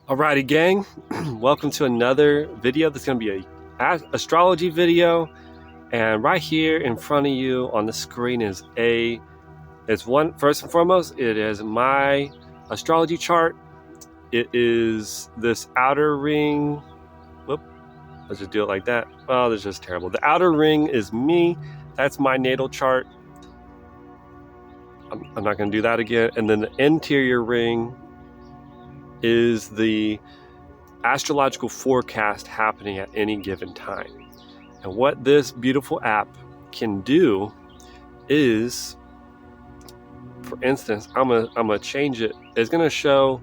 Alrighty, gang. Welcome to another video. That's going to be a astrology video, and right here in front of you on the screen is first and foremost, it is my astrology chart. It is this outer ring. Whoop, let's just do it like that. Oh, that's just terrible. The outer ring is me. That's my natal chart. I'm not going to do that again. And then the interior ring is the astrological forecast happening at any given time. And what this beautiful app can do is, for instance, I'm gonna change it. It's gonna show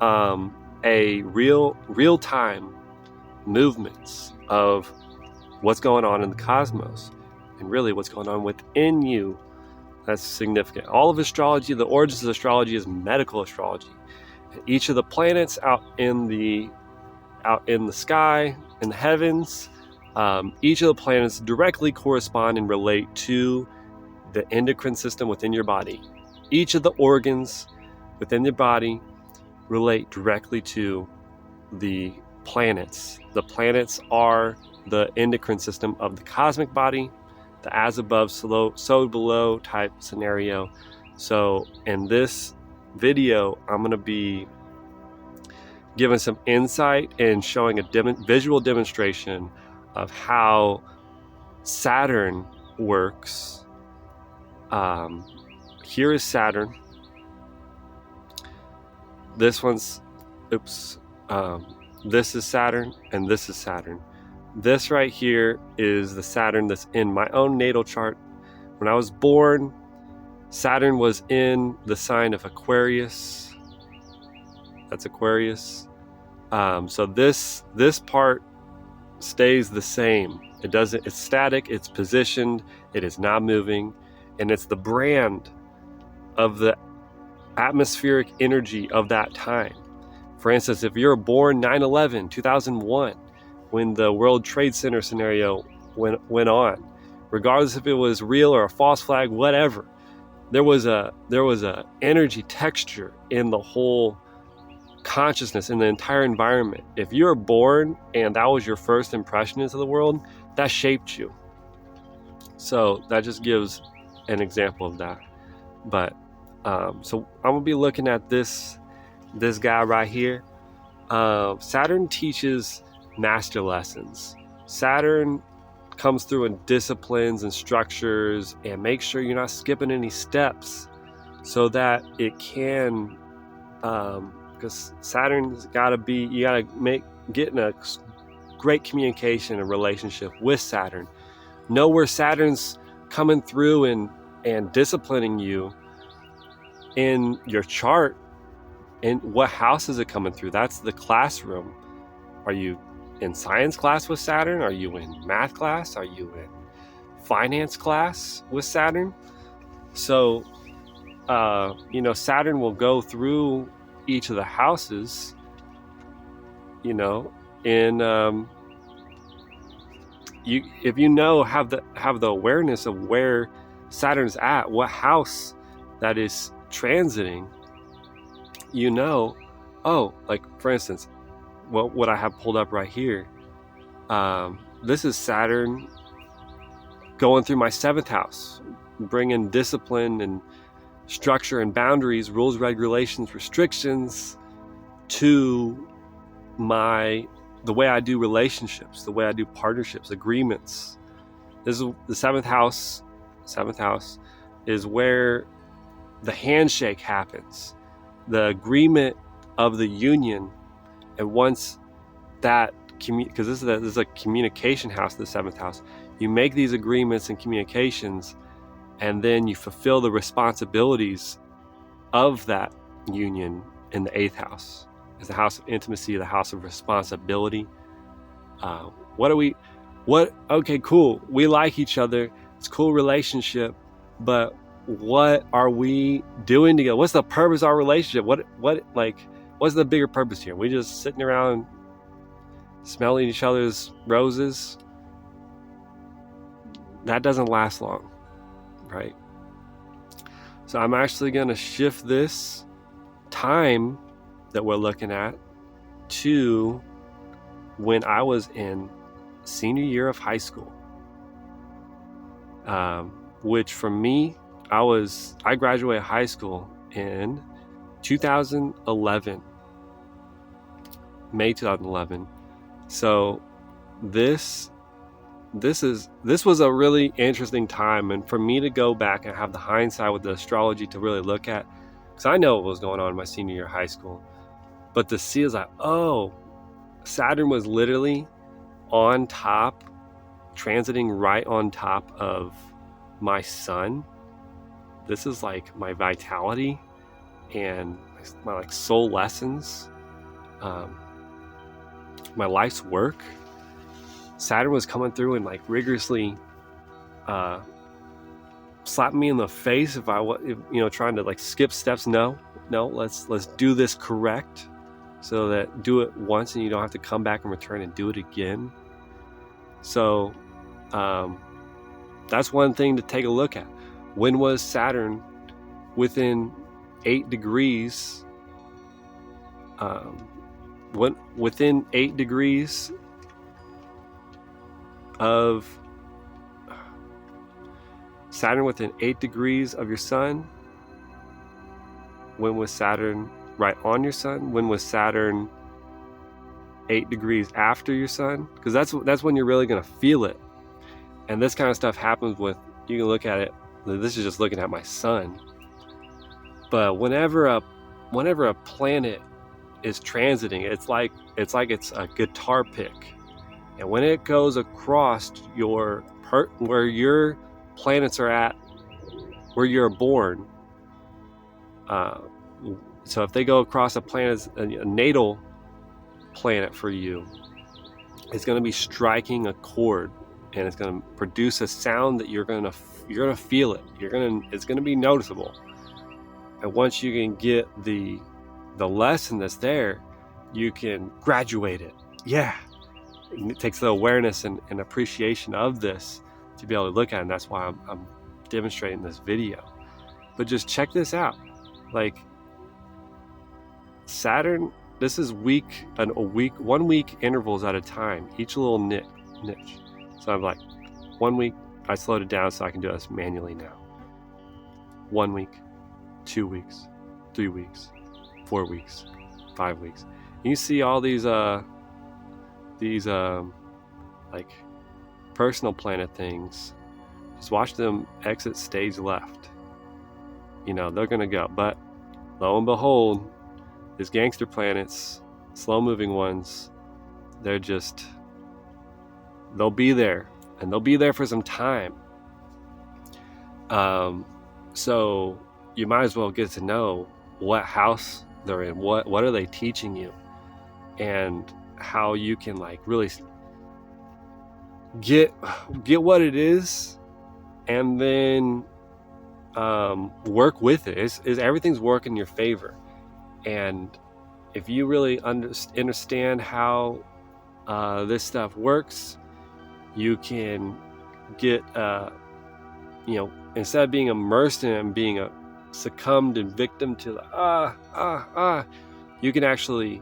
a real-time movements of what's going on in the cosmos and really what's going on within you. That's significant. All of astrology, the origins of astrology is medical astrology. And each of the planets out in the sky, in the heavens, each of the planets directly correspond and relate to the endocrine system within your body. Each of the organs within your body relate directly to the planets. The planets are the endocrine system of the cosmic body, the as above, so below type scenario. So in this video, I'm going to be giving some insight and showing a visual demonstration of how Saturn works. Here is Saturn. This one's, this is Saturn, and this is Saturn. This right here is the Saturn that's in my own natal chart. When I was born, Saturn was in the sign of Aquarius. That's Aquarius. So this part stays the same. It's static, it's positioned, it is not moving, and it's the brand of the atmospheric energy of that time. For instance, if you're born 9/11, 2001, when the World Trade Center scenario went on, regardless if it was real or a false flag, whatever, there was a energy texture in the whole consciousness, in the entire environment. If you were born and that was your first impression into the world, that shaped you. So that just gives an example of that. But so I'm gonna be looking at this guy right here. Saturn teaches master lessons. Saturn comes through and disciplines and structures and makes sure you're not skipping any steps, so that it can, because Saturn's gotta be, you gotta get in a great communication and relationship with Saturn. Know where Saturn's coming through and disciplining you in your chart. And what house is it coming through? That's the classroom. Are you in science class with Saturn? Are you in math class? Are you in finance class with Saturn? So, Saturn will go through each of the houses, if you have the awareness of where Saturn's at, what house that is transiting, like for instance, what I have pulled up right here, this is Saturn going through my 7th house, bringing discipline and structure and boundaries, rules, regulations, restrictions to the way I do relationships, the way I do partnerships, agreements. This is the 7th house. 7th house is where the handshake happens, the agreement of the union. And once that, because this is a communication house, the 7th house, you make these agreements and communications, and then you fulfill the responsibilities of that union in the 8th house. It's the house of intimacy, the house of responsibility. Okay, cool. We like each other. It's a cool relationship, but what are we doing together? What's the purpose of our relationship? What's the bigger purpose here? We just sitting around smelling each other's roses? That doesn't last long, right? So I'm actually going to shift this time that we're looking at to when I was in senior year of high school, which for me, I graduated high school in 2011, May 2011. So this was a really interesting time, and for me to go back and have the hindsight with the astrology to really look at, because I know what was going on in my senior year of high school, but to see is like, oh, Saturn was literally on top, transiting right on top of my sun. This is like my vitality and my like soul lessons, my life's work. Saturn was coming through and like rigorously slapping me in the face if I was, trying to like skip steps. No, let's do this correct, so that do it once and you don't have to come back and return and do it again. So that's one thing to take a look at. When was Saturn within 8 degrees? Within 8 degrees of Saturn, within 8 degrees of your sun? When was Saturn right on your sun? When was Saturn 8 degrees after your sun? Because that's when you're really going to feel it. And this kind of stuff happens with, you can look at it, this is just looking at my sun, but whenever a planet is transiting, it's like it's a guitar pick, and when it goes across where your planets are at, where you're born, so if they go across a planet, a natal planet for you, it's going to be striking a chord, and it's going to produce a sound that you're going to feel it. It's going to be noticeable. And once you can get the lesson that's there, you can graduate it. Yeah. It takes the awareness and appreciation of this to be able to look at it. And that's why I'm demonstrating this video. But just check this out. Like Saturn, this is 1 week intervals at a time, each little niche. So I'm like, 1 week, I slowed it down so I can do this manually now. 1 week, 2 weeks, 3 weeks, 4 weeks, 5 weeks. You see all these like personal planet things. Just watch them exit stage left. They're gonna go. But lo and behold, these gangster planets, slow moving ones, they'll be there, and they'll be there for some time. So you might as well get to know what house they're in, what are they teaching you, and how you can like really get what it is, and then work with it. Is everything's working in your favor. And if you really understand how this stuff works, you can get instead of being immersed in it and being succumbed and victim to the you can actually,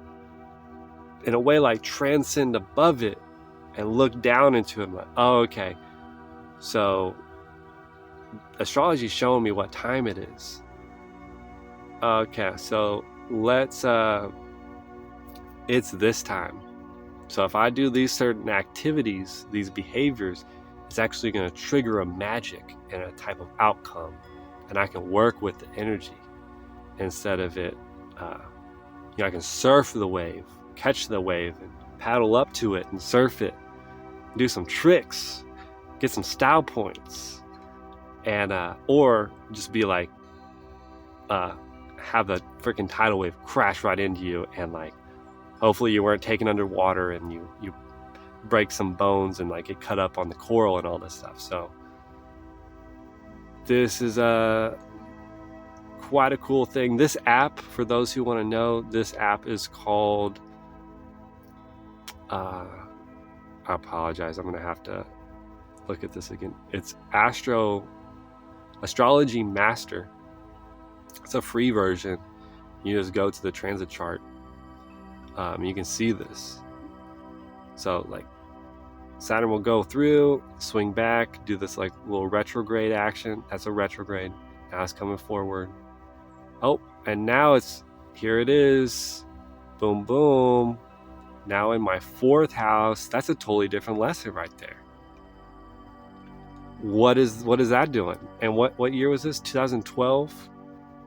in a way, like transcend above it and look down into it, like, oh, okay, so astrology's showing me what time it is. Okay, so let's it's this time. So if I do these certain activities, these behaviors, it's actually going to trigger a magic and a type of outcome, and I can work with the energy instead of it. I can surf the wave, catch the wave, and paddle up to it and surf it, do some tricks, get some style points, and or just be like, have the freaking tidal wave crash right into you, and like, hopefully you weren't taken underwater and you break some bones and like get cut up on the coral and all this stuff. So this is quite a cool thing. This app, for those who want to know, this app is called I apologize, I'm gonna have to look at this again. It's Astrology Master. It's a free version. You just go to the transit chart You can see this. So like Saturn will go through, swing back, do this like little retrograde action. That's a retrograde. Now it's coming forward. Oh, and now here it is. Boom, boom. Now in my 4th house. That's a totally different lesson right there. What is that doing? And what year was this? 2012?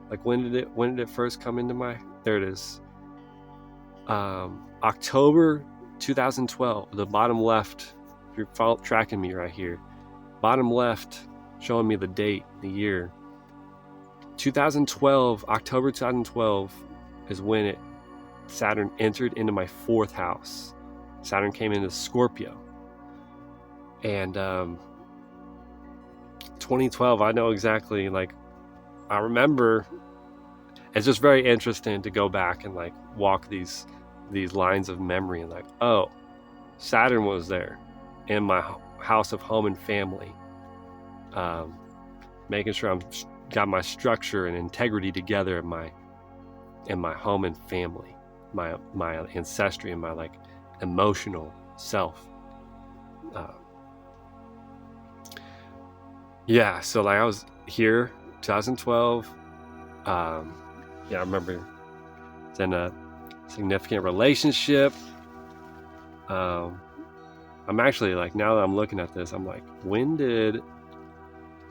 Like when did it first come into my, there it is. October 2012, the bottom left, if you're tracking me right here, bottom left showing me the date, the year. 2012, October 2012 is when Saturn entered into my 4th house. Saturn came into Scorpio. And 2012, I know exactly, like, I remember. It's just very interesting to go back and like walk these lines of memory and like, oh, Saturn was there in my house of home and family, making sure I'm got my structure and integrity together in my home and family, my ancestry and my like emotional self. Yeah, so like I was here 2012. Yeah, I remember it's in a significant relationship. I'm actually like, now that I'm looking at this, I'm like, when did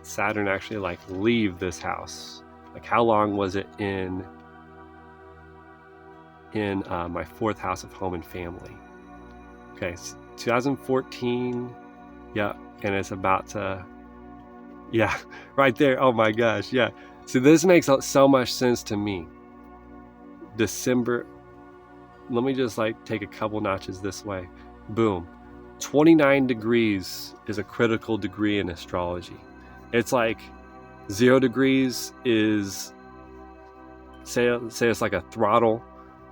Saturn actually like leave this house? Like how long was it in my 4th house of home and family? Okay, 2014. Yeah, and it's about to, yeah, right there. Oh my gosh, yeah. So this makes so much sense to me. December, let me just like take a couple notches this way. Boom. 29 degrees is a critical degree in astrology. It's like 0 degrees is, say it's like a throttle,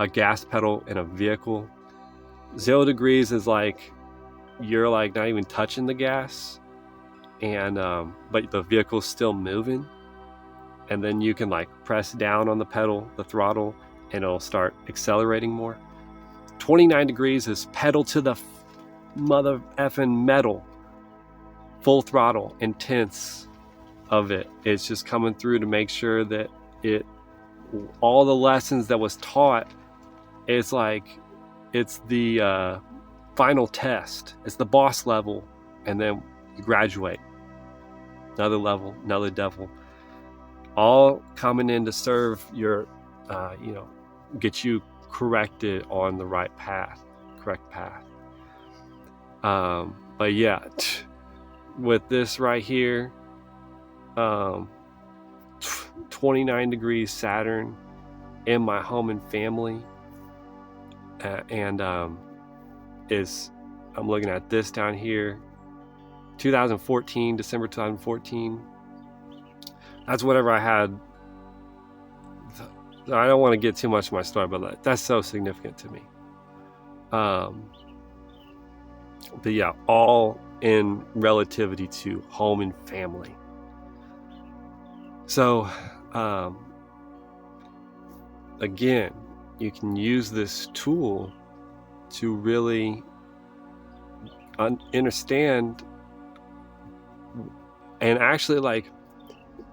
a gas pedal in a vehicle. 0 degrees is like, you're like not even touching the gas, and but the vehicle's still moving. And then you can like press down on the pedal, the throttle, and it'll start accelerating more. 29 degrees is pedal to the mother effing metal, full throttle, intense of it. It's just coming through to make sure that all the lessons that was taught, it's like, it's the final test. It's the boss level, and then you graduate. Another level, another devil. All coming in to serve your, get you corrected on the correct path. But yeah, with this right here, 29 degrees Saturn in my home and family, and I'm looking at this down here, 2014, December 2014. That's whatever I had. I don't want to get too much of my story, but that's so significant to me. But yeah, all in relativity to home and family. So, again, you can use this tool to really understand, and actually, like,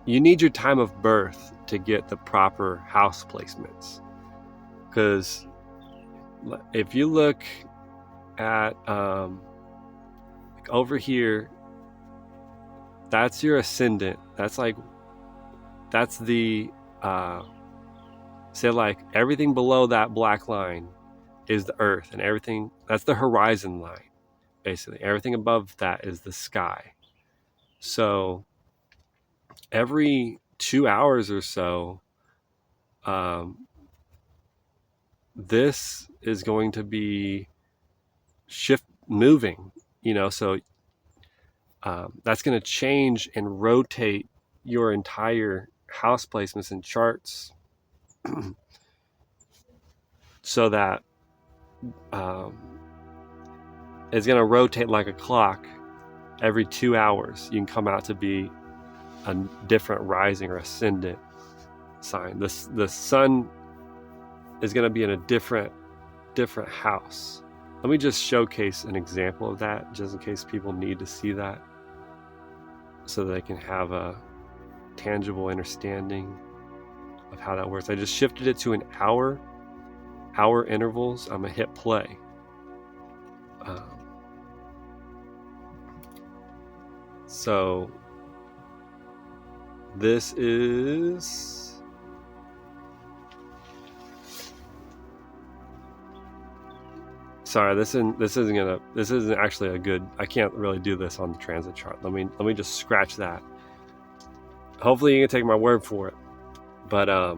you need your time of birth to get the proper house placements. Because if you look at like over here, that's your ascendant. That's the say like everything below that black line is the earth, and everything, that's the horizon line. Basically, everything above that is the sky. So every 2 hours or so, this is going to be moving, so that's going to change and rotate your entire house placements and charts so that it's going to rotate like a clock. Every 2 hours you can come out to be a different rising or ascendant sign. The sun is going to be in a different different house. Let me just showcase an example of that, just in case people need to see that, so that they can have a tangible understanding of how that works. I just shifted it to an hour intervals. I'm gonna hit play. So this is sorry, this isn't actually a good, I can't really do this on the transit chart. Let me just scratch that. Hopefully you can take my word for it. But I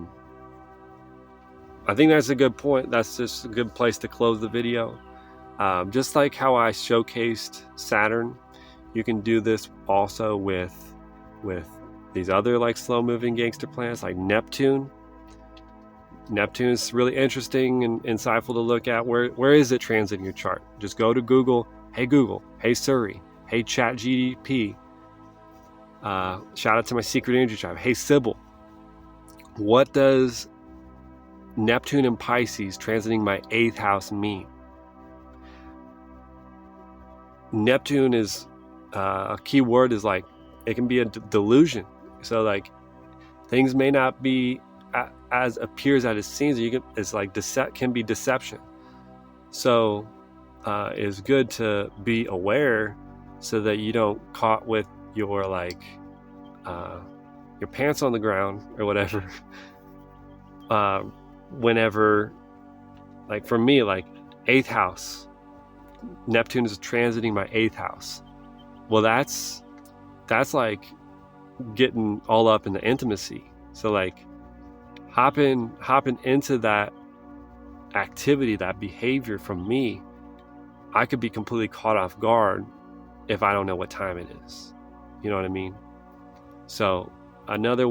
think that's a good point. That's just a good place to close the video. Just like how I showcased Saturn, you can do this also with these other like slow moving gangster planets like Neptune. Neptune is really interesting and insightful to look at. Where is it transiting your chart? Just go to Google. Hey Siri, hey ChatGPT. Shout out to my secret energy tribe. Hey Sybil, what does Neptune and Pisces transiting my 8th house mean? Neptune is a key word is like, it can be a delusion. So like things may not be as appears as it seems. It's like can be deception. So it's good to be aware so that you don't caught with your like your pants on the ground or whatever. Whenever, like for me, like 8th house, Neptune is transiting my 8th house. Well, that's like getting all up in the intimacy. So like hopping into that activity, that behavior from me, I could be completely caught off guard if I don't know what time it is. You know what I mean? So another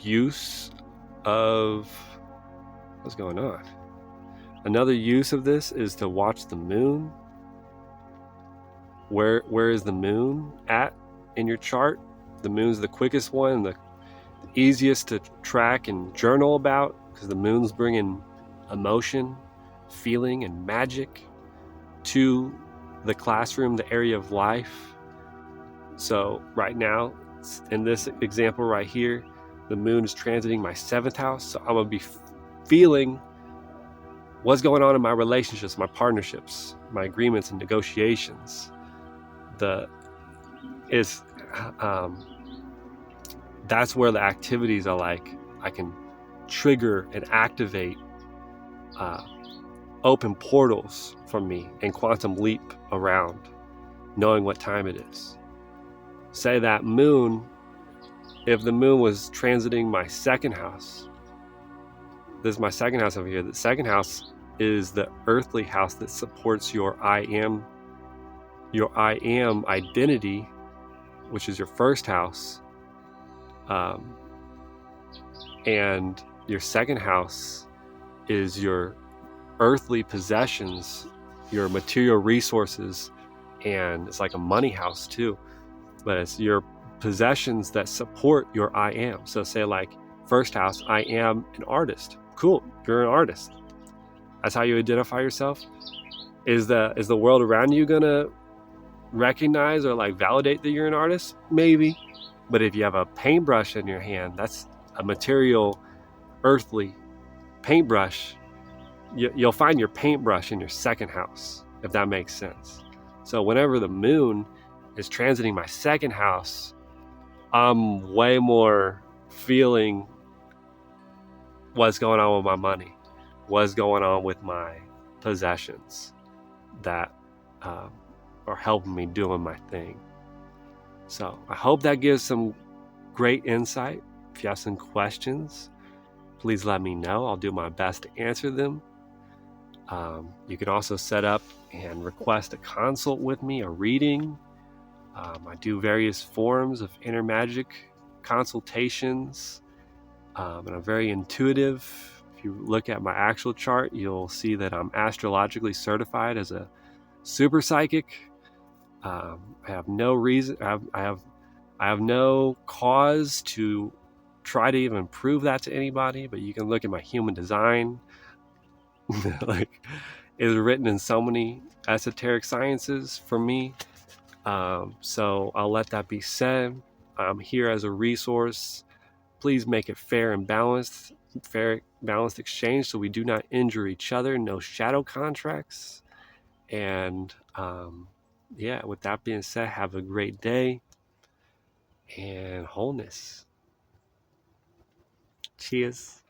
use of what's going on. Another use of this is to watch the moon. Where is the moon at in your chart? The moon's the quickest one, the easiest to track and journal about, because the moon's bringing emotion, feeling, and magic to the classroom, the area of life. So right now, in this example right here, the moon is transiting my 7th house. So I'm gonna be feeling what's going on in my relationships, my partnerships, my agreements and negotiations. That's where the activities are like, I can trigger and activate open portals for me and quantum leap around, knowing what time it is. Say that moon, if the moon was transiting my 2nd house, this is my 2nd house over here. The 2nd house is the earthly house that supports your I am identity, which is your 1st house. And your 2nd house is your earthly possessions, your material resources, and it's like a money house too, but it's your possessions that support your I am. So say like 1st house, I am an artist. Cool, you're an artist. That's how you identify yourself. Is the world around you gonna recognize or like validate that you're an artist? Maybe. But if you have a paintbrush in your hand, that's a material, earthly paintbrush. You'll find your paintbrush in your 2nd house, if that makes sense. So whenever the moon is transiting my 2nd house, I'm way more feeling what's going on with my money, what's going on with my possessions that are helping me doing my thing. So I hope that gives some great insight. If you have some questions, please let me know. I'll do my best to answer them. You can also set up and request a consult with me, a reading. I do various forms of inner magic consultations, and I'm very intuitive. If you look at my actual chart, you'll see that I'm astrologically certified as a super psychic. I have no reason. I have no cause to try to even prove that to anybody, but you can look at my human design. Like, it's written in so many esoteric sciences for me. So I'll let that be said. I'm here as a resource. Please make it fair and balanced exchange, so we do not injure each other. No shadow contracts. And yeah, with that being said, have a great day, and wholeness. Cheers.